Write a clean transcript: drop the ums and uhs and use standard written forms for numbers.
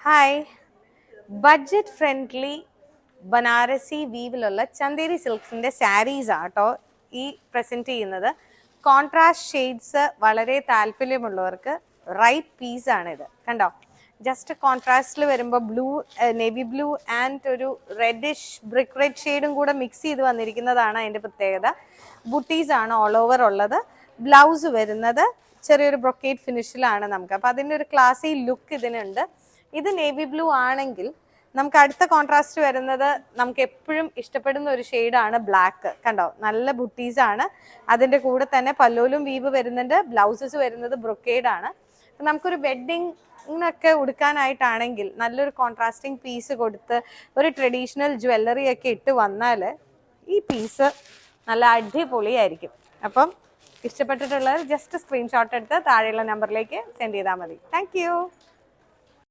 Hi, budget friendly Banarasi വീവിലുള്ള ചന്തേരി സിൽക്സിൻ്റെ saris ആട്ടോ ഈ പ്രസൻറ്റ് ചെയ്യുന്നത്. കോൺട്രാസ്റ്റ് ഷെയ്ഡ്സ് വളരെ താല്പര്യമുള്ളവർക്ക് റൈറ്റ് പീസാണിത്. കണ്ടോ, ജസ്റ്റ് കോൺട്രാസ്റ്റിൽ വരുമ്പോൾ ബ്ലൂ, നേവി ബ്ലൂ ആൻഡ് ഒരു റെഡിഷ് ബ്രിക്ക് റെഡ് ഷെയ്ഡും കൂടെ മിക്സ് ചെയ്ത് വന്നിരിക്കുന്നതാണ് അതിൻ്റെ പ്രത്യേകത. ബുട്ടീസാണ് ഓൾ ഓവർ ഉള്ളത്. ബ്ലൗസ് വരുന്നത് ചെറിയൊരു ബ്രൊക്കേറ്റ് ഫിനിഷിലാണ് നമുക്ക്. അപ്പോൾ അതിൻ്റെ ഒരു ക്ലാസി ലുക്ക് ഇതിനുണ്ട്. ഇത് നേവി ബ്ലൂ ആണെങ്കിൽ നമുക്ക് അടുത്ത കോൺട്രാസ്റ്റ് വരുന്നത് നമുക്ക് എപ്പോഴും ഇഷ്ടപ്പെടുന്ന ഒരു ഷെയ്ഡാണ് ബ്ലാക്ക്. കണ്ടോ, നല്ല ബുട്ടീസാണ്. അതിൻ്റെ കൂടെ തന്നെ പല്ലോലും വീവ് വരുന്നുണ്ട്. ബ്ലൗസസ് വരുന്നത് ബ്രൊക്കേഡാണ്. നമുക്കൊരു വെഡ്ഡിങ്ങിനൊക്കെ ഉടുക്കാനായിട്ടാണെങ്കിൽ നല്ലൊരു കോൺട്രാസ്റ്റിംഗ് പീസ് കൊടുത്ത് ഒരു ട്രഡീഷണൽ ജ്വല്ലറി ഒക്കെ ഇട്ട് വന്നാൽ ഈ പീസ് നല്ല അടിപൊളിയായിരിക്കും. അപ്പം ഇഷ്ടപ്പെട്ടിട്ടുള്ളവർ ജസ്റ്റ് സ്ക്രീൻഷോട്ട് എടുത്ത് താഴെയുള്ള നമ്പറിലേക്ക് സെൻഡ് ചെയ്താൽ മതി. താങ്ക്